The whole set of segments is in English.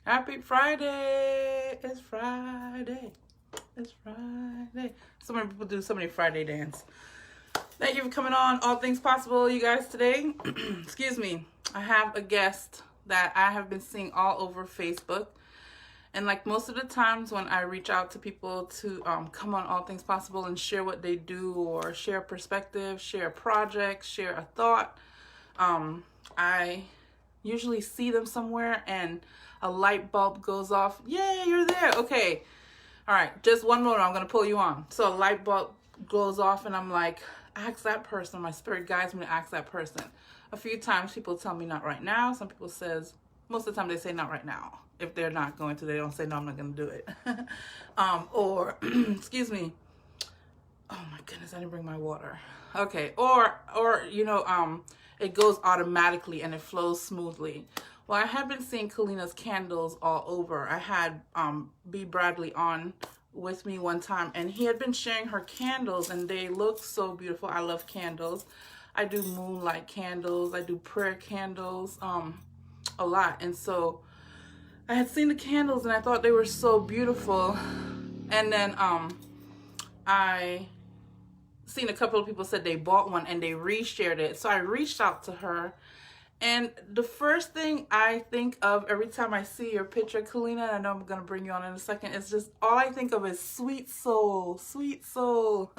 Happy Friday! It's Friday. It's Friday. So many people do so many Friday dance. Thank you for coming on All Things Possible, you guys, today. Excuse me. I have a guest that I have been seeing all over Facebook. And like most of the times when I reach out to people to come on All Things Possible and share what they do or share a perspective, share a project, share a thought, I usually see them somewhere and a light bulb goes off. Yay, you're there. Okay. All right. Just one moment. I'm going to pull you on. So a light bulb goes off and I'm like, ask that person. My spirit guides me to ask that person. A few times people tell me not right now. Some people says, most of the time they say not right now. If they're not going to, they don't say no, I'm not going to do it. Or, excuse me. Oh my goodness, I didn't bring my water. Okay. Or, it goes automatically and it flows smoothly. Well, I have been seeing Kalina's candles all over. I had B. Bradley on with me one time, and he had been sharing her candles, and they look so beautiful. I love candles. I do moonlight candles. I do prayer candles a lot. And so I had seen the candles, and I thought they were so beautiful. And then I seen a couple of people said they bought one and they reshared it. So I reached out to her, and the first thing I think of every time I see your picture, Kalina, and I know I'm going to bring you on in a second, it's just all I think of is sweet soul, sweet soul.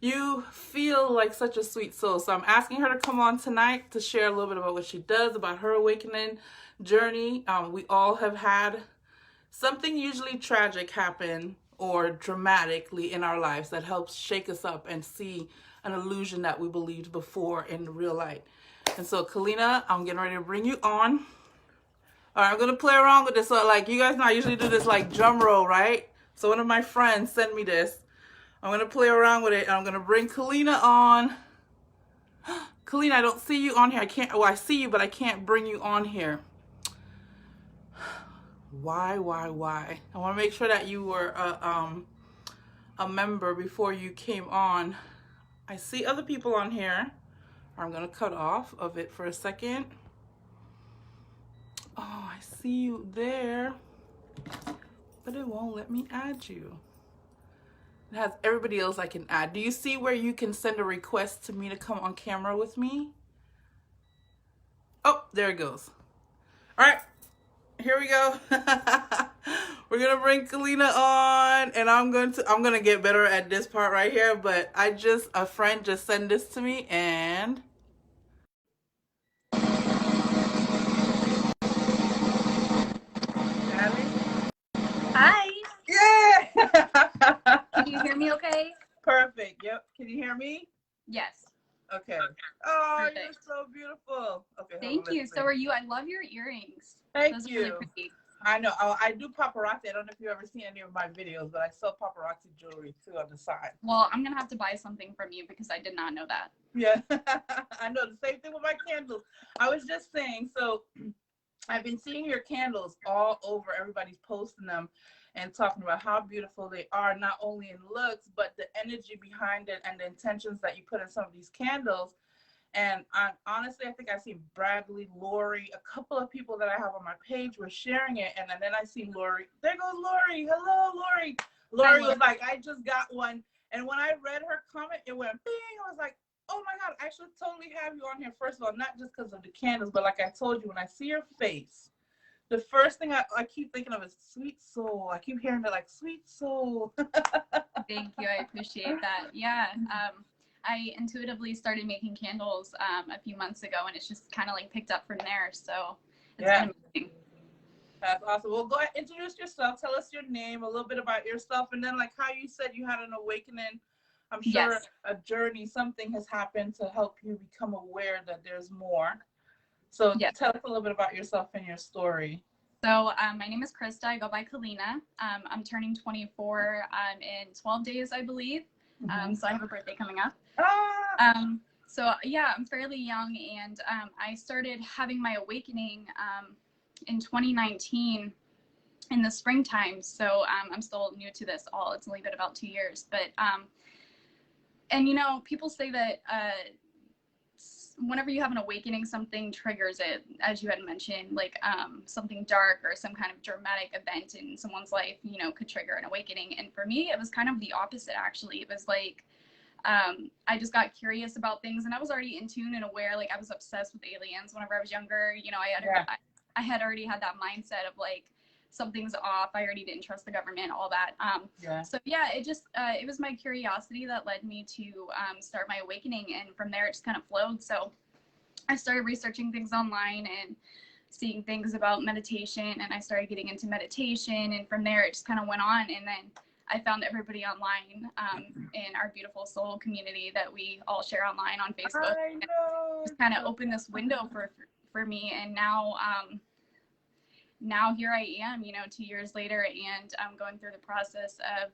You feel like such a sweet soul. So I'm asking her to come on tonight to share a little bit about what she does, about her awakening journey. We all have had something usually tragic happen or dramatically in our lives that helps shake us up and see an illusion that we believed before in the real light. And so, Kalina, I'm getting ready to bring you on. All right, I'm going to play around with this. So, like, you guys know I usually do this, like, drum roll, right? So one of my friends sent me this. I'm going to play around with it, and I'm going to bring Kalina on. Kalina, I don't see you on here. I can't, well, I see you, but I can't bring you on here. Why? I want to make sure that you were a member before you came on. I see other people on here. I'm going to cut off of it for a second. Oh, I see you there, but it won't let me add you. It has everybody else I can add. Do you see where you can send a request to me to come on camera with me? Oh, there it goes. All right, here we go. We're gonna bring Kalina on, and I'm gonna get better at this part right here. But a friend just sent this to me, and Hi. yeah. Can you hear me okay? Perfect. Yep. Can you hear me? Yes. Okay. Oh, Perfect. you're so beautiful. Okay. Thank you. So are you. I love your earrings. Thank Those are you. really pretty. I know. Oh, I do paparazzi. I don't know if you've ever seen any of my videos, but I sell paparazzi jewelry too on the side. Well, I'm gonna have to buy something from you because I did not know that. Yeah. I know. The same thing with my candles. I was just saying, so I've been seeing your candles all over. Everybody's posting them and talking about how beautiful they are, not only in looks, but the energy behind it and the intentions that you put in some of these candles. And honestly, I think I see Bradley, Lori, a couple of people that I have on my page were sharing it. And then I see Lori. There goes Lori. Hello, Lori. Lori was like, I just got one. And when I read her comment, it went bing. I was like, oh my God, I should totally have you on here. First of all, not just because of the candles, but like I told you, when I see your face, the first thing I keep thinking of is sweet soul. I keep hearing it like sweet soul. Thank you. I appreciate that. Yeah. I intuitively started making candles a few months ago, and it's just kind of like picked up from there. So it's been amazing. That's awesome. Well, go ahead, introduce yourself. Tell us your name, a little bit about yourself, and then like how you said you had an awakening. I'm sure a journey, something has happened to help you become aware that there's more. So tell us a little bit about yourself and your story. So my name is Krista. I go by Kalina. I'm turning 24 in 12 days, I believe. So I have a birthday coming up. So yeah, I'm fairly young, and I started having my awakening in 2019 in the springtime. So I'm still new to this all. It's only been about 2 years, but and you know, people say that whenever you have an awakening, something triggers it, as you had mentioned, like something dark or some kind of dramatic event in someone's life, you know, could trigger an awakening. And for me, it was kind of the opposite, actually. It was like, I just got curious about things, and I was already in tune and aware. Like, I was obsessed with aliens whenever I was younger. You know, I had already had that mindset of like, something's off. I already didn't trust the government, all that. So yeah, it was my curiosity that led me to start my awakening, and from there it just kind of flowed. So I started researching things online and seeing things about meditation, and I started getting into meditation, and from there it just kind of went on. And then I found everybody online in our beautiful soul community that we all share online on Facebook. I know. Just kind of opened this window for me, and now here I am, you know, 2 years later, and I'm going through the process of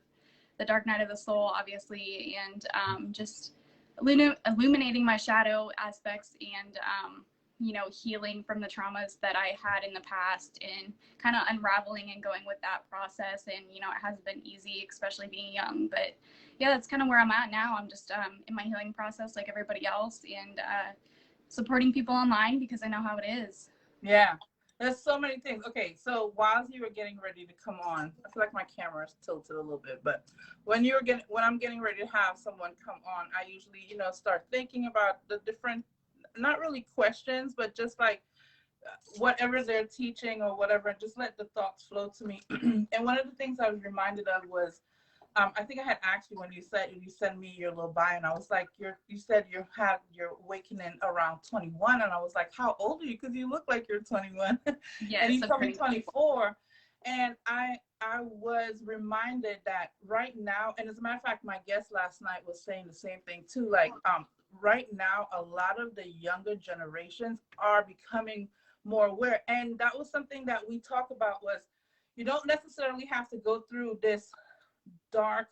the dark night of the soul, obviously, and just illuminating my shadow aspects, and you know, healing from the traumas that I had in the past, and kind of unraveling and going with that process. And, you know, it hasn't been easy, especially being young, but yeah, that's kind of where I'm at now. I'm just in my healing process like everybody else, and supporting people online because I know how it is. Yeah. There's so many things. Okay, so while you were getting ready to come on, I feel like my camera's tilted a little bit, but when I'm getting ready to have someone come on, I usually, you know, start thinking about the different, not really questions, but just like whatever they're teaching or whatever, just let the thoughts flow to me. And one of the things I was reminded of was, I think I had asked you when you sent me your little bio, and I was like, you said you had your awakening around 21, and I was like, how old are you? Because you look like you're 21. Yes, and you told me 24. And I was reminded that right now, and as a matter of fact, my guest last night was saying the same thing too. Like, right now, a lot of the younger generations are becoming more aware, and that was something that we talk about. Was you don't necessarily have to go through this dark.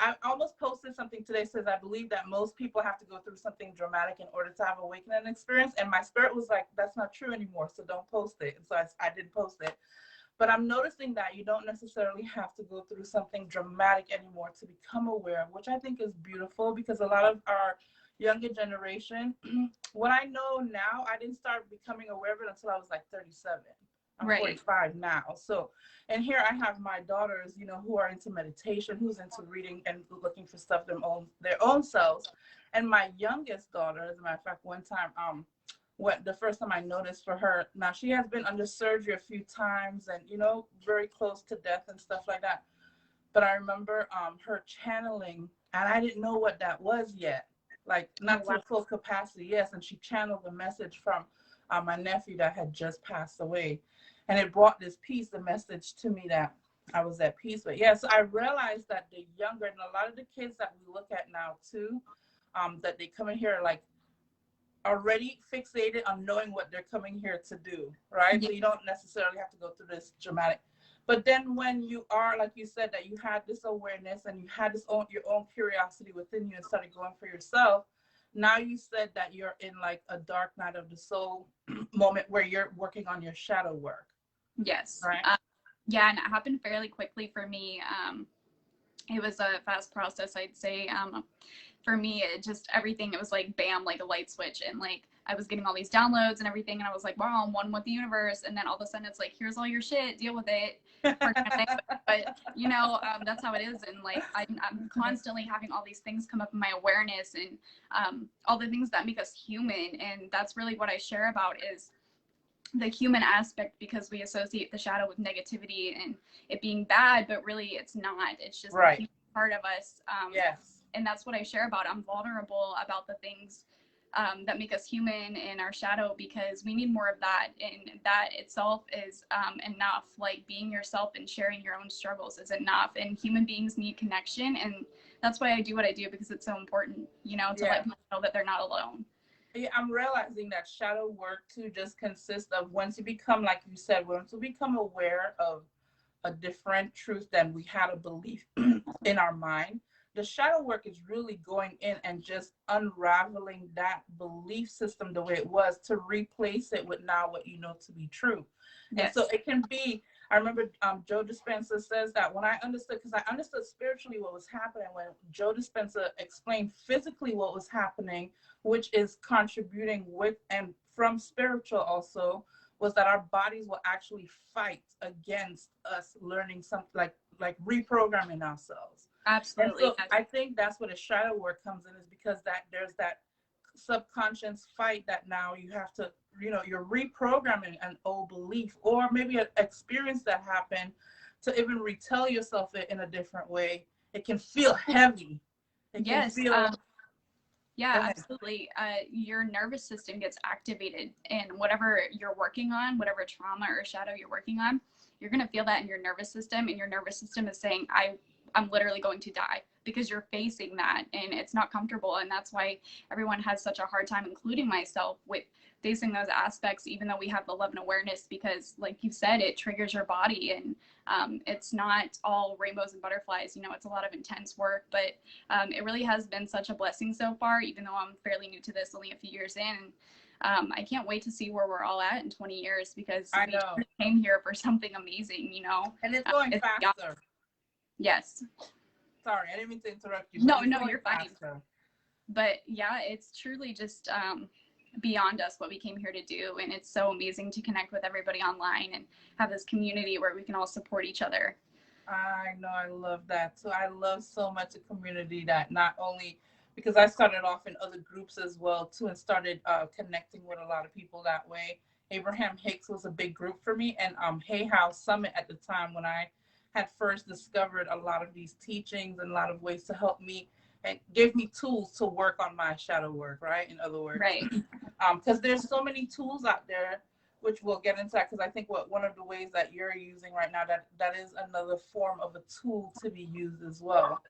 I almost posted something today says I believe that most people have to go through something dramatic in order to have awakening experience, and my spirit was like, that's not true anymore, so don't post it. And so I didn't post it. But I'm noticing that you don't necessarily have to go through something dramatic anymore to become aware, which I think is beautiful, because a lot of our younger generation, what I know now, I didn't start becoming aware of it until I was like 37. I'm 45 now. So, and here I have my daughters, you know, who are into meditation, who's into reading and looking for stuff their own selves. And my youngest daughter, as a matter of fact, one time, the first time I noticed for her, now she has been under surgery a few times, and, you know, very close to death and stuff like that. But I remember her channeling, and I didn't know what that was yet, like not to full capacity. Yes. And she channeled the message from my nephew that had just passed away. And it brought this peace, the message to me that I was at peace. But yeah, so I realized that the younger, and a lot of the kids that we look at now too, that they come in here like already fixated on knowing what they're coming here to do, right? So you don't necessarily have to go through this dramatic. But then when you are, like you said, that you had this awareness and you had your own curiosity within you and started going for yourself, now you said that you're in like a dark night of the soul moment where you're working on your shadow work. Yes. Right. Yeah, and it happened fairly quickly for me. It was a fast process, I'd say. For me, everything, it was like bam, like a light switch, and like I was getting all these downloads and everything, and I was like, wow, I'm one with the universe. And then all of a sudden it's like, here's all your shit, deal with it. But you know, that's how it is. And like I'm constantly having all these things come up in my awareness, and all the things that make us human. And that's really what I share about, is the human aspect, because we associate the shadow with negativity and it being bad, but really it's not. It's just a human part of us. Yes. And that's what I share about. I'm vulnerable about the things that make us human in our shadow, because we need more of that, and that itself is enough. Like, being yourself and sharing your own struggles is enough, and human beings need connection, and that's why I do what I do, because it's so important, you know, to let people know that they're not alone. Yeah, I'm realizing that shadow work too just consists of, once you become, like you said, once you become aware of a different truth than we had a belief in our mind, the shadow work is really going in and just unraveling that belief system the way it was, to replace it with now what you know to be true. Yes. And so it can be, I remember Joe Dispenza says that when I understood, because I understood spiritually what was happening, when Joe Dispenza explained physically what was happening, which is contributing with and from spiritual also, was that our bodies will actually fight against us learning something like reprogramming ourselves. Absolutely. And so I think that's what a shadow work comes in, is because that there's that subconscious fight that now you have to, you're reprogramming an old belief or maybe an experience that happened to even retell yourself it in a different way. It can feel heavy. It Yes. can feel Yeah, absolutely. Your nervous system gets activated, and whatever you're working on, whatever trauma or shadow you're working on, you're going to feel that in your nervous system, and your nervous system is saying, I'm literally going to die, because you're facing that, and it's not comfortable. And that's why everyone has such a hard time, including myself, with facing those aspects, even though we have the love and awareness, because like you said, it triggers your body, and it's not all rainbows and butterflies. It's a lot of intense work, but it really has been such a blessing so far, even though I'm fairly new to this, only a few years in. I can't wait to see where we're all at in 20 years, because we came here for something amazing, And it's going faster. Yes. Sorry, I didn't mean to interrupt you. No, you're fine. But yeah, it's truly just beyond us what we came here to do. And it's so amazing to connect with everybody online and have this community where we can all support each other. I know, I love that. So I love so much a community that not only, because I started off in other groups as well too, and started connecting with a lot of people that way. Abraham Hicks was a big group for me, and Hay House Summit at the time, when I had first discovered a lot of these teachings and a lot of ways to help me and gave me tools to work on my shadow work, right? In other words, right? Because there's so many tools out there, which we'll get into that, because I think one of the ways that you're using right now, that is another form of a tool to be used as well.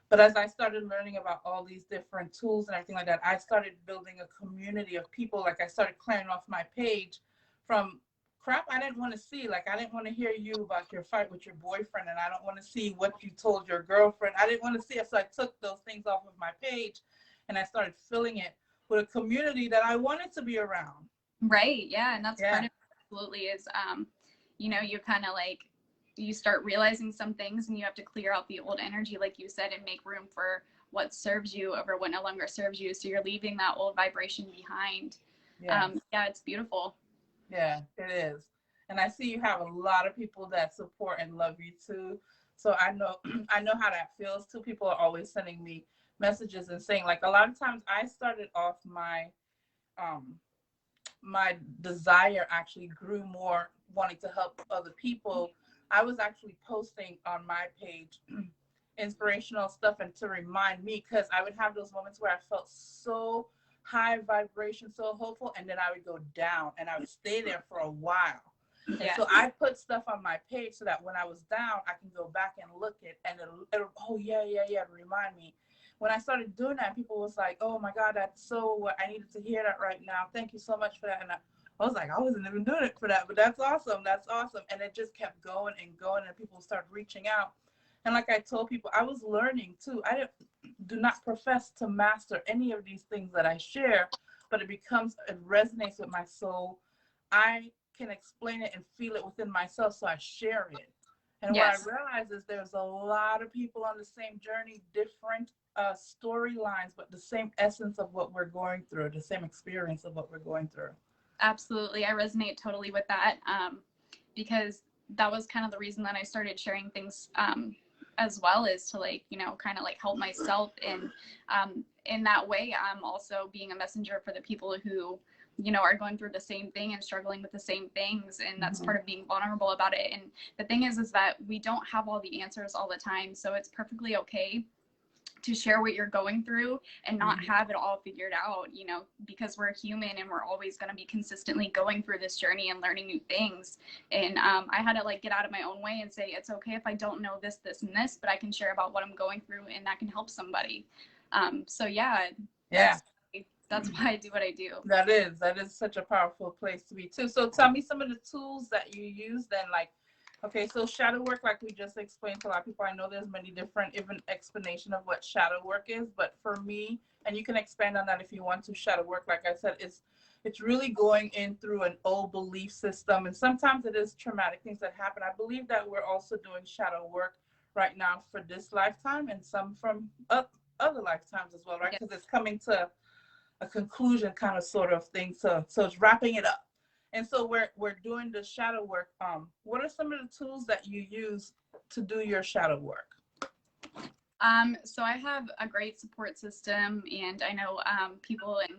But as I started learning about all these different tools and everything like that, I started building a community of people. Like, I started clearing off my page from crap I didn't want to see. Like, I didn't want to hear you about your fight with your boyfriend, and I don't want to see what you told your girlfriend. I didn't want to see it. So I took those things off of my page, and I started filling it with a community that I wanted to be around. Right. Yeah. And that's part of it, absolutely, is, you kind of like, you start realizing some things, and you have to clear out the old energy, like you said, and make room for what serves you over what no longer serves you. So you're leaving that old vibration behind. Yeah, it's beautiful. Yeah, it is. And I see you have a lot of people that support and love you too. So I know how that feels too. People are always sending me messages and saying, like, a lot of times I started off my desire actually grew more wanting to help other people. I was actually posting on my page inspirational stuff and to remind me, because I would have those moments where I felt so high vibration, so hopeful, and then I would go down, and I would stay there for a while. Yeah. So I put stuff on my page so that when I was down, I can go back and look at, and it'll remind me. When I started doing that, people was like, "Oh my God, that's so what I needed to hear that right now. Thank you so much for that." And I was like, I wasn't even doing it for that, but that's awesome. That's awesome. And it just kept going and going, and people started reaching out. And like I told people, I was learning too. I do not profess to master any of these things that I share, but it resonates with my soul. I can explain it and feel it within myself, so I share it. And what I realize is there's a lot of people on the same journey, different storylines, but the same essence of what we're going through, the same experience of what we're going through. Absolutely. I resonate totally with that, because that was kind of the reason that I started sharing things as well, is to kind of help myself. And in that way, I'm also being a messenger for the people who are going through the same thing and struggling with the same things. And that's part of being vulnerable about it. And the thing is that we don't have all the answers all the time. So it's perfectly okay to share what you're going through and not have it all figured out, because we're human, and we're always going to be consistently going through this journey and learning new things. And I had to get out of my own way and say, it's okay if I don't know this, this, and this, but I can share about what I'm going through, and that can help somebody. That's why I do what I do. That is such a powerful place to be too. So tell me some of the tools that you use then. Okay, so shadow work, like we just explained to a lot of people, I know there's many different even explanation of what shadow work is, but for me, and you can expand on that if you want to, shadow work, like I said, is it's really going in through an old belief system. And sometimes it is traumatic things that happen. I believe that we're also doing shadow work right now for this lifetime and some from other lifetimes as well, right? Because it's coming to a conclusion kind of sort of thing. So it's wrapping it up. And so we're doing the shadow work. What are some of the tools that you use to do your shadow work? So I have a great support system, and I know people and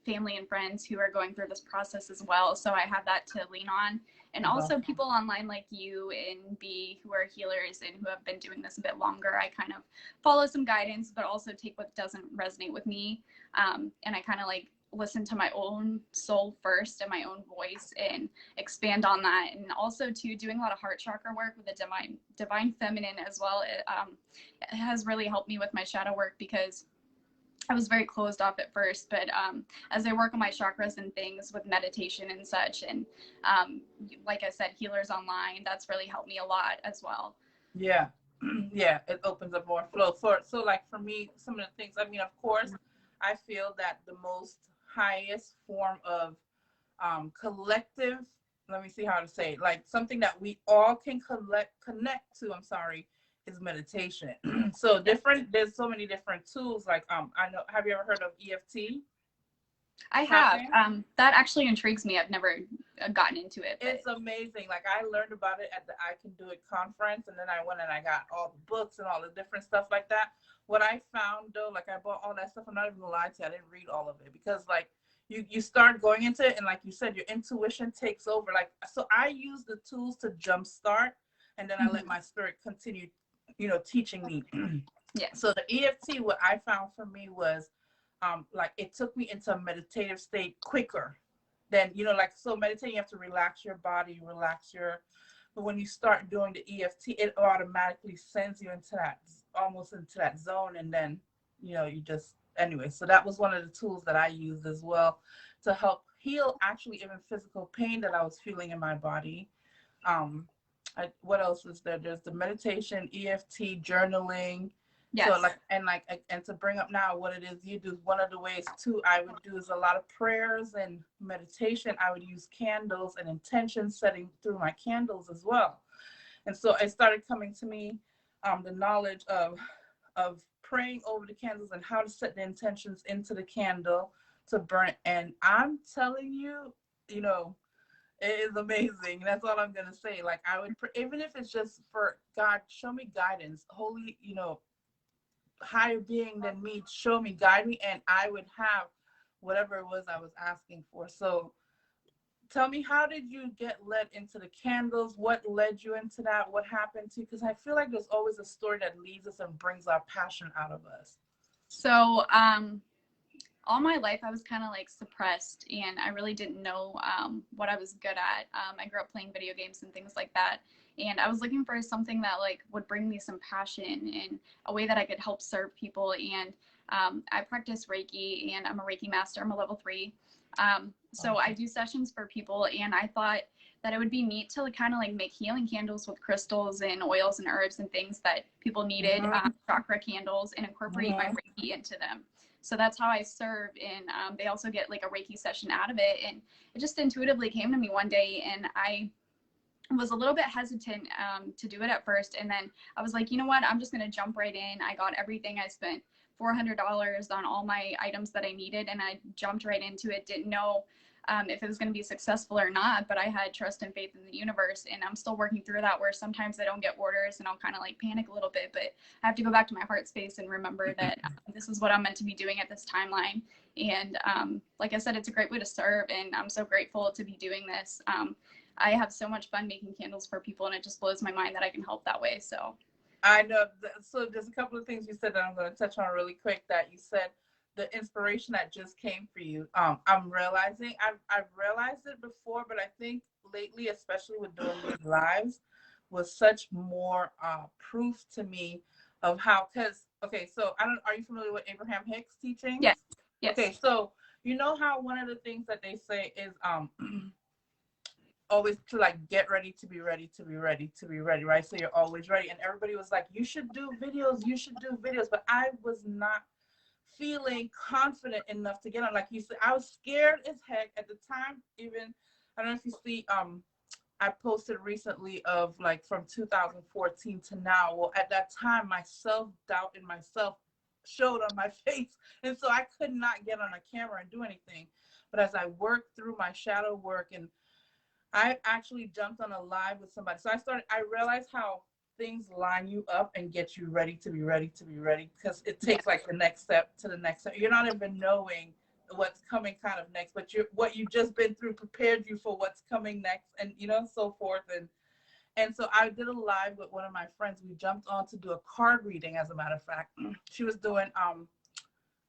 family and friends who are going through this process as well. So I have that to lean on. And also people online like you and B who are healers and who have been doing this a bit longer. I kind of follow some guidance, but also take what doesn't resonate with me. And I kind of like listen to my own soul first and my own voice and expand on that. And also to doing a lot of heart chakra work with the divine feminine as well. It has really helped me with my shadow work because I was very closed off at first, but as I work on my chakras and things with meditation and such, and like I said, healers online, that's really helped me a lot as well. Yeah. Yeah, it opens up more flow. So like for me, some of the things, I mean, of course, I feel that the most highest form of collective, let me see how to say it, like something that we all can connect to, is meditation. So there's so many different tools. Like I know, have you ever heard of EFT? I have. That actually intrigues me. I've never gotten into it. But it's amazing. Like I learned about it at the I Can Do It conference, and then I went and I got all the books and all the different stuff like that. What I found though, like I bought all that stuff. I'm not even gonna lie to you, I didn't read all of it because like you start going into it, and like you said, your intuition takes over. Like so, I use the tools to jumpstart, and then I let my spirit continue, teaching me. Yeah. So the EFT, what I found for me was, like it took me into a meditative state quicker than, like, so meditating, you have to relax your body, but when you start doing the EFT, it automatically sends you into that zone. And then, you just, anyway, so that was one of the tools that I used as well to help heal actually even physical pain that I was feeling in my body. What else is there? There's the meditation, EFT, journaling. Yes. So and to bring up now what it is you do, one of the ways too I would do is a lot of prayers and meditation. I would use candles and intention setting through my candles as well. And so it started coming to me, the knowledge of praying over the candles and how to set the intentions into the candle to burn it. And I'm telling you, it is amazing. That's all I'm going to say. Like I would, even if it's just for God, show me guidance, holy, higher being than me, show me, guide me, and I would have whatever it was I was asking for. So tell me, how did you get led into the candles? What led you into that? What happened to you? Because I feel like there's always a story that leads us and brings our passion out of us. So all my life I was kind of like suppressed, and I really didn't know what I was good at. I grew up playing video games and things like that, and I was looking for something that like would bring me some passion and a way that I could help serve people. And I practice Reiki, and I'm a Reiki master. I'm a level 3. So I do sessions for people, and I thought that it would be neat to kind of like make healing candles with crystals and oils and herbs and things that people needed, chakra candles, and incorporate my Reiki into them. So that's how I serve, and they also get like a Reiki session out of it. And it just intuitively came to me one day, and I was a little bit hesitant to do it at first. And then I was like, you know what, I'm just going to jump right in. I got everything. I spent $400 on all my items that I needed, and I jumped right into it. Didn't know if it was going to be successful or not, but I had trust and faith in the universe, and I'm still working through that, where sometimes I don't get orders and I'll kind of like panic a little bit, but I have to go back to my heart space and remember that this is what I'm meant to be doing at this timeline. And like I said, it's a great way to serve, and I'm so grateful to be doing this. I have so much fun making candles for people, and it just blows my mind that I can help that way. So I know. So there's a couple of things you said that I'm going to touch on really quick. That you said the inspiration that just came for you. I'm realizing I've realized it before, but I think lately, especially with doing these lives, was such more proof to me of how. Because so are you familiar with Abraham Hicks' teachings? Yes. Yes. Okay, so you know how one of the things that they say is always to like get ready to be ready to be ready to be ready, right? So you're always ready. And everybody was like, you should do videos, but I was not feeling confident enough to get on. Like you said, I was scared as heck at the time. Even, I don't know if you see, I posted recently of like from 2014 to now. Well, at that time, my self-doubt in myself showed on my face. And so I could not get on a camera and do anything. But as I worked through my shadow work, and I actually jumped on a live with somebody. So I realized how things line you up and get you ready to be ready to be ready, because it takes like the next step to the next step. You're not even knowing what's coming kind of next, but what you've just been through prepared you for what's coming next, and so forth. And so I did a live with one of my friends. We jumped on to do a card reading, as a matter of fact. She was doing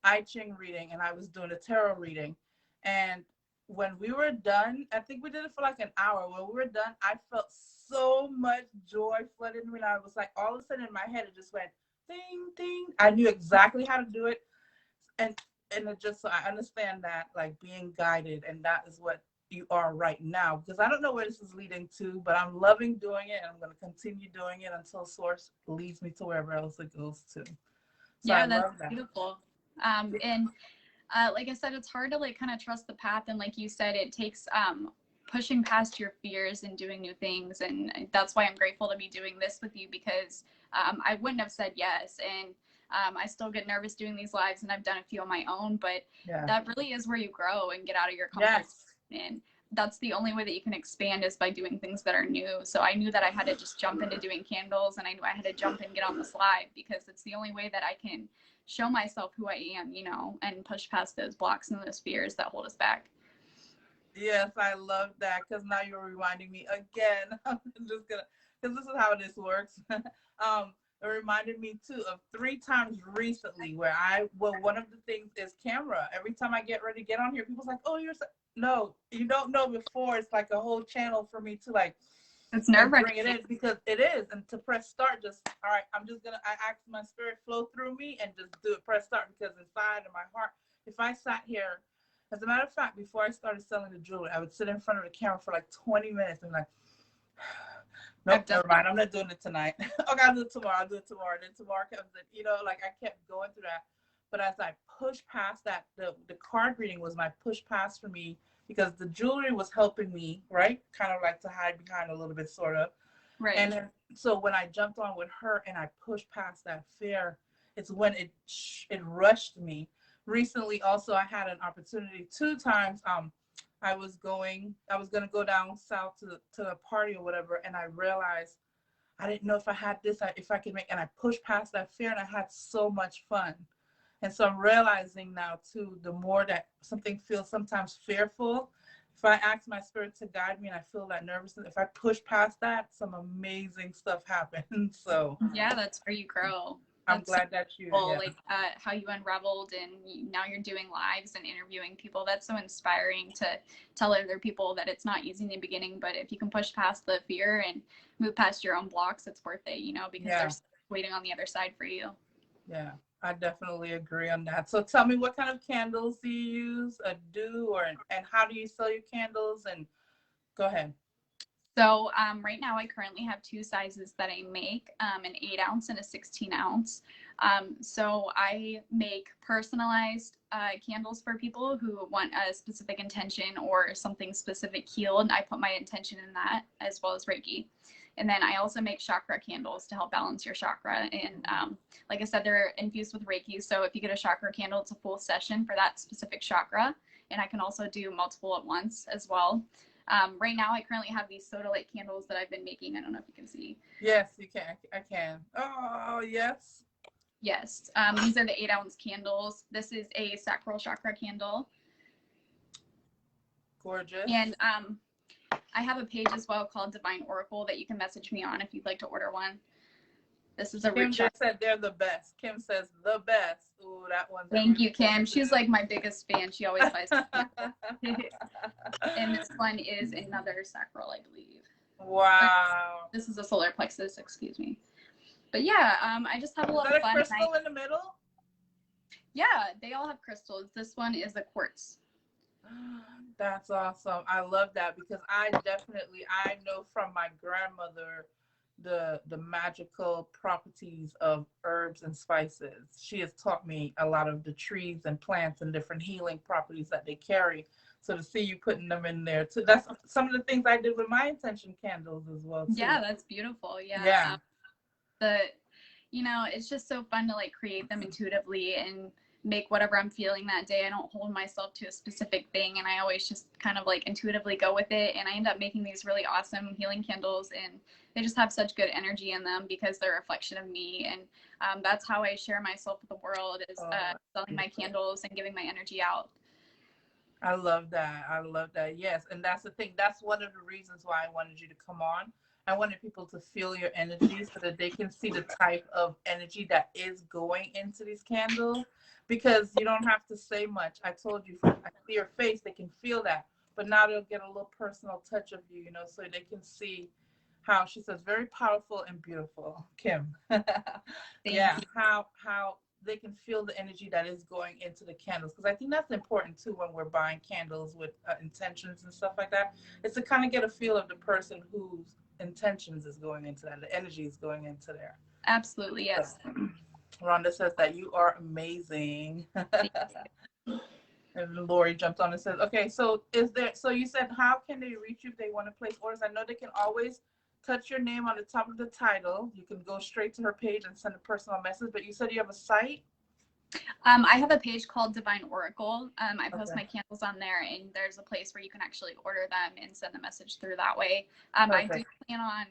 I Ching reading, and I was doing a tarot reading. And when we were done, I think we did it for like an hour. When we were done, I felt so much joy flooded in me. And I was like, all of a sudden in my head, it just went ding, ding. I knew exactly how to do it. And it just, so I understand that, like, being guided, and that is what you are right now, because I don't know where this is leading to, but I'm loving doing it, and I'm going to continue doing it until Source leads me to wherever else it goes to. So yeah, that's beautiful. And like I said, it's hard to like kind of trust the path, and like you said, it takes pushing past your fears and doing new things, and that's why I'm grateful to be doing this with you, because I wouldn't have said yes, and I still get nervous doing these lives, and I've done a few on my own, but that really is where you grow and get out of your comfort zone. And that's the only way that you can expand, is by doing things that are new. So I knew that I had to just jump into doing candles, and I knew I had to jump and get on this live, because it's the only way that I can show myself who I am, and push past those blocks and those fears that hold us back. Yes, I love that, because now you're reminding me again. I'm just gonna, because this is how this works. It reminded me too of 3 times recently where one of the things is camera. Every time I get ready to get on here, people's like, "Oh, no, you don't know before." It's like a whole channel for me to like. It's nerve-wracking. Bring it in, because it is, and to press start, just all right. I ask my spirit flow through me and just do it. Press start, because inside of my heart, if I sat here, as a matter of fact, before I started selling the jewelry, I would sit in front of the camera for like 20 minutes and like, nope, never mind. I'm not doing it tonight. Okay, I'll do it tomorrow. And then tomorrow comes in. Like I kept going through that. But as I pushed past that, the card reading was my push past for me, because the jewelry was helping me, right? Kind of like to hide behind a little bit, sort of. Right. And then, so when I jumped on with her and I pushed past that fear, it's when it rushed me. Recently, also, I had an opportunity 2 times. I was going to go down south to a party or whatever, and I realized I didn't know if I had this, if I could make, and I pushed past that fear, and I had so much fun. And so I'm realizing now too, the more that something feels sometimes fearful, if I ask my spirit to guide me and I feel that nervousness, if I push past that, some amazing stuff happens. So yeah, that's where you grow. I'm glad that you, like how you unraveled, and now you're doing lives and interviewing people. That's so inspiring to tell other people that it's not easy in the beginning, but if you can push past the fear and move past your own blocks, it's worth it, because there's waiting on the other side for you. Yeah, I definitely agree on that. So tell me, what kind of candles do you use, and how do you sell your candles? And go ahead. So right now I currently have 2 sizes that I make, an 8 ounce and a 16 ounce. So I make personalized candles for people who want a specific intention or something specific healed. And I put my intention in that, as well as Reiki. And then I also make chakra candles to help balance your chakra. And like I said, they're infused with Reiki. So if you get a chakra candle, it's a full session for that specific chakra. And I can also do multiple at once as well. Right now, I currently have these soda light candles that I've been making. I don't know if you can see. Yes, you can. I can. Oh, yes. Yes. These are the 8 ounce candles. This is a sacral chakra candle. Gorgeous. And I have a page as well called Divine Oracle that you can message me on if you'd like to order one. This is a Kim just said they're the best. Kim says the best. Ooh, that one's. Thank you, Kim. She's like my biggest fan. She always buys and this one is another sacral, I believe. Wow. This is a solar plexus, excuse me. But yeah, I just have a lot of fun. Is that a crystal in the middle? Yeah, they all have crystals. This one is a quartz. That's awesome. I love that, because I know from my grandmother the magical properties of herbs and spices. She has taught me a lot of the trees and plants and different healing properties that they carry. So to see you putting them in there too, that's some of the things I did with my intention candles as well too. Yeah, that's beautiful. Yeah. Yeah. The it's just so fun to like create them intuitively and make whatever I'm feeling that day. I don't hold myself to a specific thing, and I always just kind of like intuitively go with it, and I end up making these really awesome healing candles, and they just have such good energy in them because they're a reflection of me. And that's how I share myself with the world, is selling my candles and giving my energy out. I love that. I love that. Yes. And that's the thing. That's one of the reasons why I wanted you to come on. I wanted people to feel your energy so that they can see the type of energy that is going into these candles, because you don't have to say much. I told you, I see your face, they can feel that. But now they'll get a little personal touch of you, so they can see how she says very powerful and beautiful, Kim. Yeah, how they can feel the energy that is going into the candles, because I think that's important too when we're buying candles with intentions and stuff like that. It's to kind of get a feel of the person whose intentions is going into that, the energy is going into there. Absolutely, yes. So, Rhonda says that you are amazing. And Lori jumped on and says, okay, so you said, how can they reach you if they want to place orders? I know they can always touch your name on the top of the title. You can go straight to her page and send a personal message, but you said you have a site? I have a page called Divine Oracle. I post my candles on there, and there's a place where you can actually order them and send a message through that way. I do plan on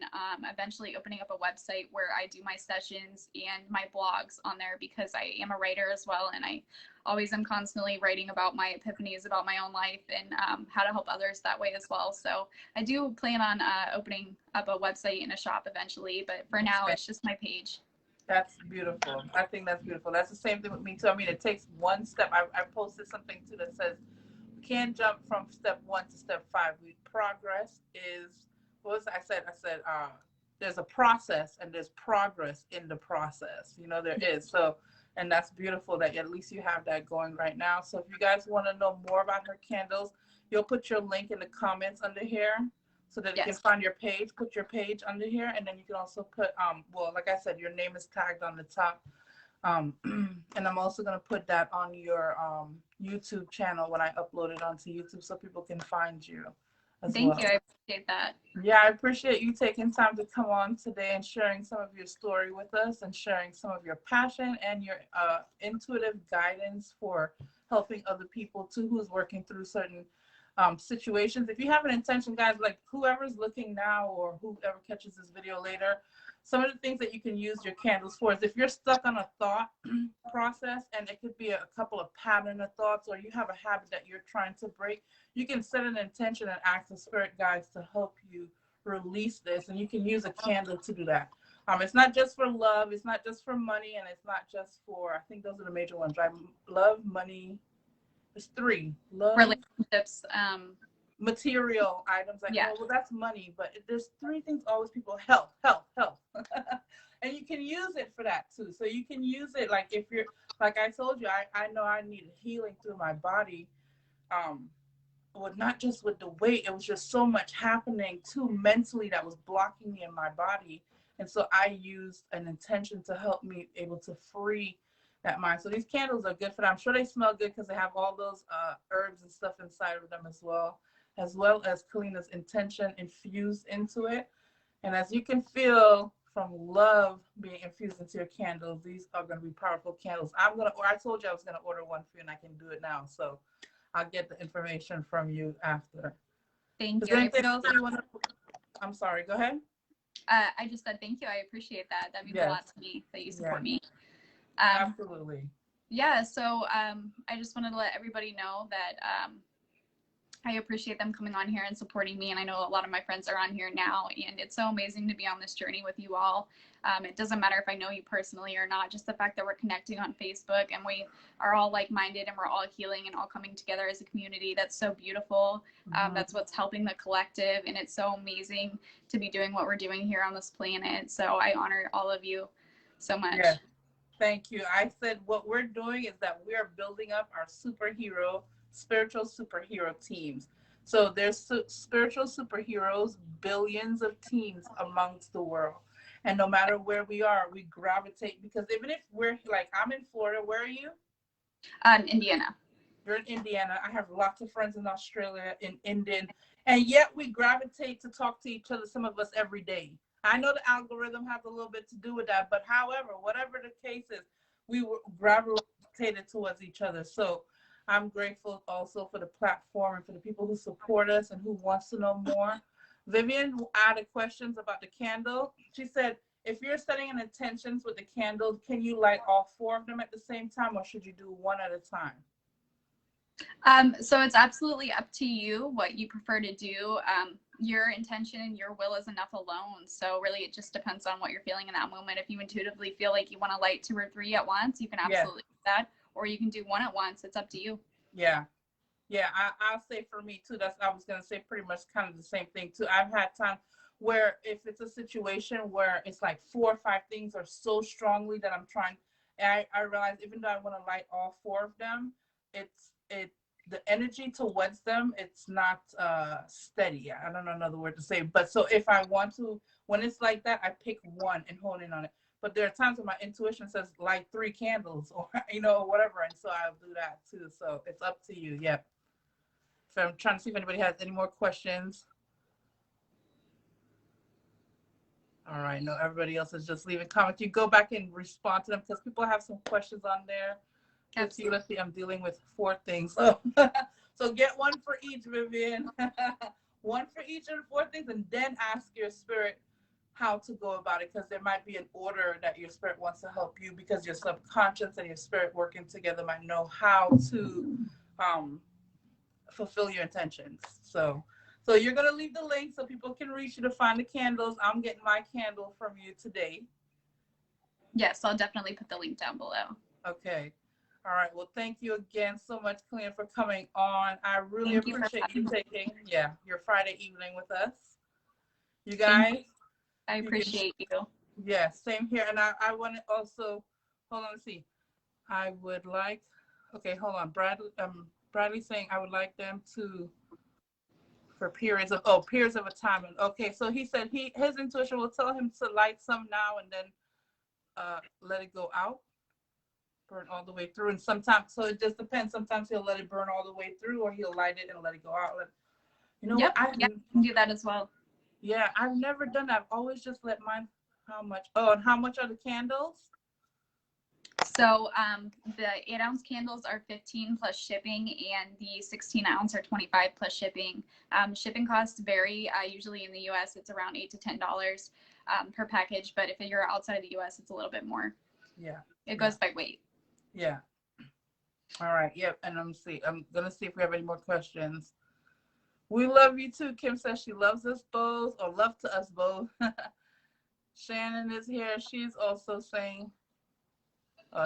eventually opening up a website where I do my sessions and my blogs on there, because I am a writer as well, and I always am constantly writing about my epiphanies about my own life and how to help others that way as well. So I do plan on opening up a website and a shop eventually, but for now it's just my page. That's beautiful. I think that's beautiful. That's the same thing with me too. I mean, it takes one step. I posted something too that says we can't jump from step 1 to step 5. Progress is, what was I said? I said there's a process and there's progress in the process. There is. So, and that's beautiful that at least you have that going right now. So if you guys want to know more about her candles, you'll put your link in the comments under here, so that you can find your page. Put your page under here, and then you can also put, well, like I said, your name is tagged on the top. And I'm also going to put that on your YouTube channel when I upload it onto YouTube, so people can find you as well. Thank you. I appreciate that. Yeah, I appreciate you taking time to come on today and sharing some of your story with us, and sharing some of your passion and your intuitive guidance for helping other people too, who's working through certain situations. If you have an intention, guys, like whoever's looking now or whoever catches this video later, some of the things that you can use your candles for is if you're stuck on a thought process, and it could be a couple of pattern of thoughts, or you have a habit that you're trying to break, you can set an intention and ask the spirit guides to help you release this, and you can use a candle to do that. It's not just for love, it's not just for money, and it's not just for, I think those are the major ones, right? Love, money. There's 3. Love, relationships, material items. Like, yeah. well, that's money, but there's 3 things always people, health. And you can use it for that too. So you can use it, like if you're, like I told you, I know I needed healing through my body. Well, not just with the weight, it was just so much happening too mentally that was blocking me in my body. And so I used an intention to help me able to free that mind. So these candles are good for that. I'm sure they smell good because they have all those herbs and stuff inside of them as well as Kalina's intention infused into it. And as you can feel from love being infused into your candles, these are going to be powerful candles. I told you I was going to order one for you, and I can do it now. So I'll get the information from you after. Thank you. Is there anything else you want to? I'm sorry. Go ahead. I just said thank you. I appreciate that. That means a lot to me that you support me. Absolutely. Yeah. So I just wanted to let everybody know that I appreciate them coming on here and supporting me. And I know a lot of my friends are on here now, and it's so amazing to be on this journey with you all. It doesn't matter if I know you personally or not, just the fact that we're connecting on Facebook and we are all like-minded and we're all healing and all coming together as a community. That's so beautiful. That's what's helping the collective. And it's so amazing to be doing what we're doing here on this planet. So I honor all of you so much. Yeah. Thank you. I said what we're doing is that we're building up our spiritual superhero teams. So there's spiritual superheroes, billions of teams amongst the world. And no matter where we are, we gravitate, because even if we're like, I'm in Florida, where are you? Indiana. You're in Indiana. I have lots of friends in Australia, in Indian, and yet we gravitate to talk to each other, some of us every day. I know the algorithm has a little bit to do with that, but however, whatever the case is, we gravitated towards each other. So I'm grateful also for the platform and for the people who support us and who wants to know more. Vivian added questions about the candle. She said, if you're setting an intentions with the candle, can you light all 4 of them at the same time, or should you do one at a time? So it's absolutely up to you what you prefer to do. Your intention and your will is enough alone. So really, it just depends on what you're feeling in that moment. If you intuitively feel like you want to light 2 or 3 at once, you can absolutely do that, or you can do 1 at once. It's up to you. Yeah. Yeah, I'll say for me too, I was going to say pretty much kind of the same thing too. I've had time where if it's a situation where it's like 4 or 5 things are so strongly that I'm trying, and I realize even though I want to light all 4 of them, the energy towards them, it's not steady. I don't know another word to say, but so if I want to, when it's like that, I pick one and hone in on it. But there are times when my intuition says light 3 candles, or whatever, and so I'll do that too. So it's up to you. Yep. So I'm trying to see if anybody has any more questions. All right, no, everybody else is just leaving comments. You go back and respond to them because people have some questions on there. Let's see, I'm dealing with 4 things. So, so get one for each, Vivian. One for each of the 4 things, and then ask your spirit how to go about it, because there might be an order that your spirit wants to help you, because your subconscious and your spirit working together might know how to fulfill your intentions. So you're going to leave the link so people can reach you to find the candles. I'm getting my candle from you today. Yes, I'll definitely put the link down below. Okay. All right. Well, thank you again so much, Kalina, for coming on. I really appreciate you taking your Friday evening with us. You guys. I appreciate you. Yeah, same here. And I want to also, hold on, let's see. I would like, okay, hold on. Bradley's saying I would like them to, for periods of a time. Okay, so he said his intuition will tell him to light some now and then let it go out, burn all the way through. And sometimes, so it just depends. Sometimes he'll let it burn all the way through, or he'll light it and let it go out. What? I can do that as well. Yeah, I've never done that. I've always just let mine. How much? Oh, and how much are the candles? So the 8-ounce candles are $15 plus shipping, and the 16-ounce are $25 plus shipping. Shipping costs vary. Usually in the U.S. it's around $8 to $10 per package, but if you're outside of the U.S. it's a little bit more. Yeah. It goes by weight. Yeah. All right. Yep. And I'm gonna see if we have any more questions. We love you too. Kim says she loves us both, or love to us both. Shannon is here. She's also saying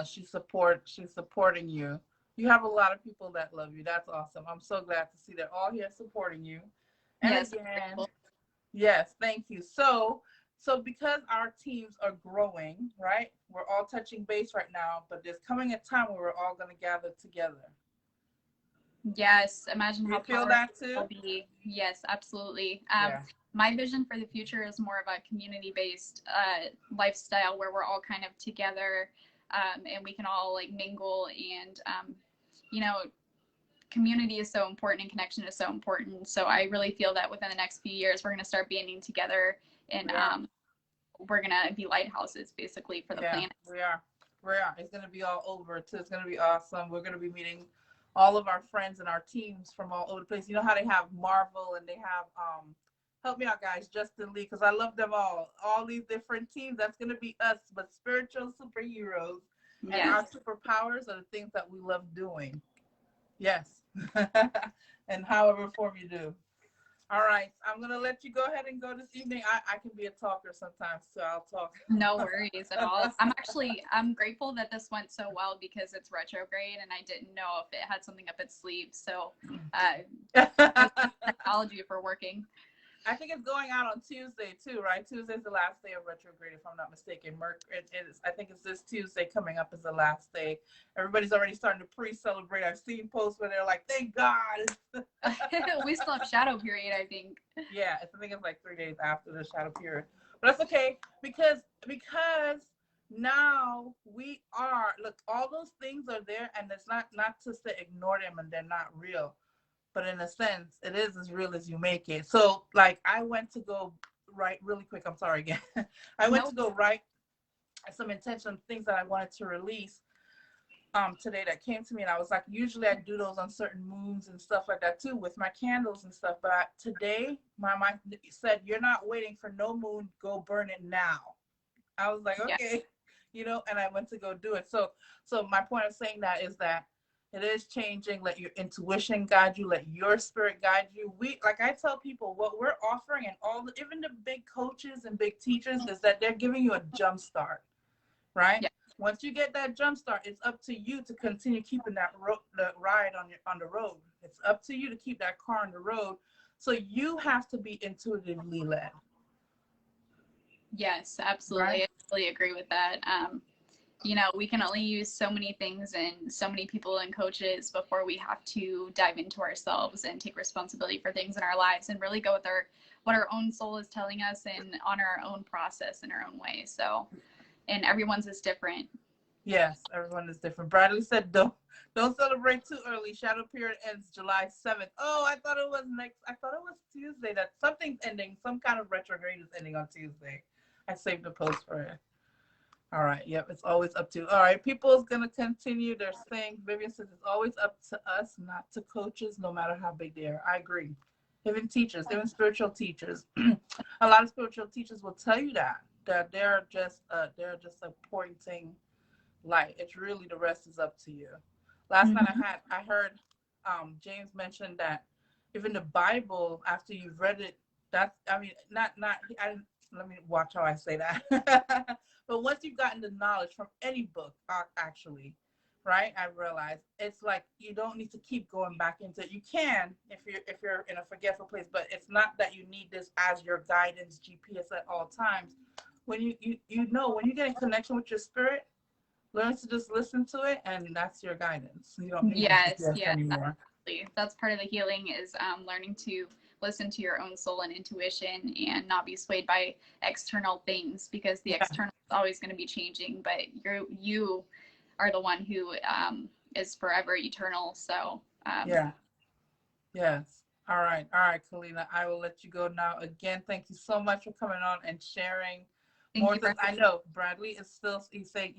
she's supporting you. You have a lot of people that love you. That's awesome. I'm so glad to see they're all here supporting you. And yes, again, yes, thank you. So because our teams are growing, right? We're all touching base right now, but there's coming a time where we're all going to gather together. Yes, imagine how powerful that too? Be. Yes, absolutely. My vision for the future is more of a community-based lifestyle where we're all kind of together, and we can all like mingle, and community is so important and connection is so important. So I really feel that within the next few years we're going to start banding together, and we're going to be lighthouses basically for the planet. We are. It's going to be all over too. It's going to be awesome. We're going to be meeting all of our friends and our teams from all over the place. You know how they have Marvel and they have help me out, guys, Justin Lee, because I love them all these different teams. That's going to be us, but spiritual superheroes. And our superpowers are the things that we love doing. Yes. And however form you do. All right, I'm going to let you go ahead and go this evening. I can be a talker sometimes, so I'll talk. No worries at all. I'm grateful that this went so well because it's retrograde and I didn't know if it had something up its sleeve. So technology for working. I think it's going out on Tuesday too, right? Tuesday's the last day of retrograde, if I'm not mistaken. I think it's this Tuesday coming up is the last day. Everybody's already starting to pre-celebrate. I've seen posts where they're like, "Thank God." We still have shadow period, I think. Yeah, I think it's like 3 days after the shadow period. But that's okay because now we are, look, all those things are there, and it's not to say ignore them and they're not real, but in a sense it is as real as you make it. So like I went to go write really quick, I'm sorry again. I went to go write some intention things that I wanted to release today that came to me, and I was like, usually I do those on certain moons and stuff like that too with my candles and stuff, but today my mind said, you're not waiting for no moon, go burn it now. I was like, okay, you know, and I went to go do it. So my point of saying that is that it is changing. Let your intuition guide you. Let your spirit guide you. We, like I tell people, what we're offering, and even the big coaches and big teachers, is that they're giving you a jump start, right? Yeah. Once you get that jump start, it's up to you to continue keeping that the ride on the road. It's up to you to keep that car on the road. So you have to be intuitively led. Yes, absolutely. Right? I totally agree with that. You know, we can only use so many things and so many people and coaches before we have to dive into ourselves and take responsibility for things in our lives and really go with what our own soul is telling us and on our own process in our own way. So, and everyone's is different. Yes, everyone is different. Bradley said, don't celebrate too early. Shadow period ends July 7th. Oh, I thought it was Tuesday. That something's ending. Some kind of retrograde is ending on Tuesday. I saved a post for it. All right. Yep. It's always up to. All right. People's going to continue their saying. Vivian says it's always up to us, not to coaches, no matter how big they are. I agree. Even teachers, even spiritual teachers. A lot of spiritual teachers will tell you that they're just a pointing light. It's really, the rest is up to you. Last night I heard James mention that even the Bible, after you've read it, let me watch how I say that. But once you've gotten the knowledge from any book, actually, right? I realized it's like you don't need to keep going back into it. You can if you're in a forgetful place, but it's not that you need this as your guidance GPS at all times. When you know, when you get in connection with your spirit, learn to just listen to it, and that's your guidance. You don't need GPS anymore. Absolutely. That's part of the healing is learning to listen to your own soul and intuition and not be swayed by external things, because the external is always going to be changing, but you are the one who is forever eternal. So Yes. All right, Kalina, I will let you go now. Again, thank you so much for coming on and sharing more things. I know Bradley is still he's saying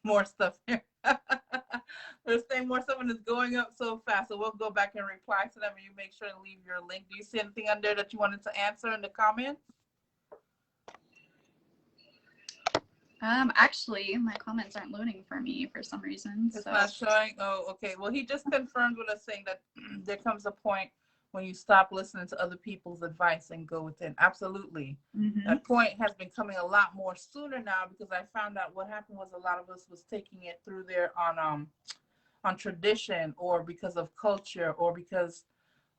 more stuff here. They're saying more stuff, and it's going up so fast. So we'll go back and reply to them, and you make sure to leave your link. Do you see anything on there that you wanted to answer in the comments? Actually, my comments aren't loading for me for some reason. It's not showing. Oh, okay. Well, he just confirmed with us, saying that there comes a point when you stop listening to other people's advice and go within. Absolutely. That point has been coming a lot more sooner now, because I found out what happened was a lot of us was taking it through there on tradition, or because of culture, or because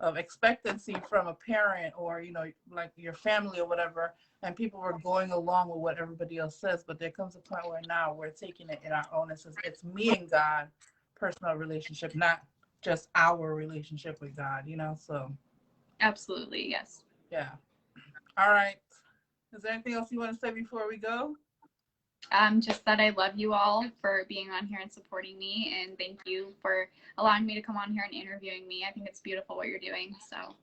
of expectancy from a parent, or like your family or whatever, and people were going along with what everybody else says. But there comes a point where now we're taking it in our own. It's me and God, personal relationship, not just our relationship with God, so. Absolutely, yes. Yeah. All right. Is there anything else you want to say before we go? Just that I love you all for being on here and supporting me, and thank you for allowing me to come on here and interviewing me. I think it's beautiful what you're doing. So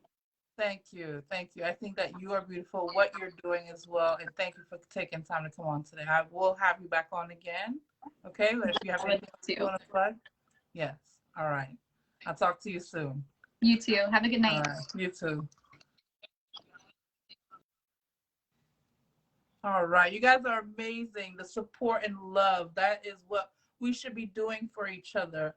thank you. I think that you are beautiful what you're doing as well, and thank you for taking time to come on today. I will have you back on again. Okay, but if you have anything you want to plug. Yes. All right, I'll talk to you soon. You too. Have a good night. All right. You too. All right, you guys are amazing. The support and love, that is what we should be doing for each other.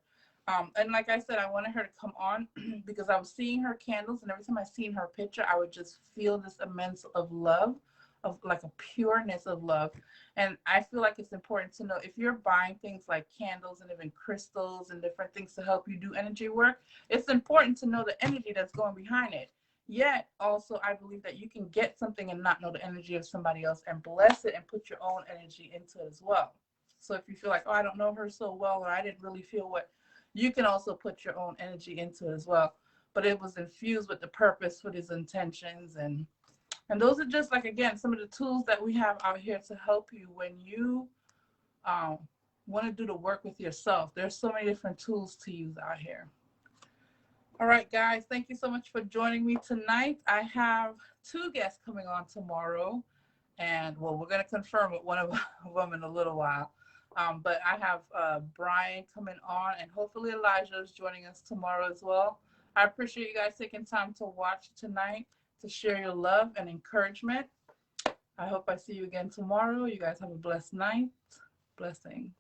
And like I said, I wanted her to come on because I was seeing her candles, and every time I seen her picture, I would just feel this immense of love, of like a pureness of love. And I feel like it's important to know, if you're buying things like candles and even crystals and different things to help you do energy work, it's important to know the energy that's going behind it. Yet also, I believe that you can get something and not know the energy of somebody else and bless it and put your own energy into it as well. So if you feel like, oh, I don't know her so well, or I didn't really feel what, you can also put your own energy into it as well. But it was infused with the purpose, with his intentions, and And those are just like, again, some of the tools that we have out here to help you when you want to do the work with yourself. There's so many different tools to use out here. All right, guys, thank you so much for joining me tonight. I have 2 guests coming on tomorrow, and well, we're going to confirm with one of them in a little while. But I have Brian coming on, and hopefully Elijah is joining us tomorrow as well. I appreciate you guys taking time to watch tonight, to share your love and encouragement. I hope I see you again tomorrow. You guys have a blessed night. Blessings.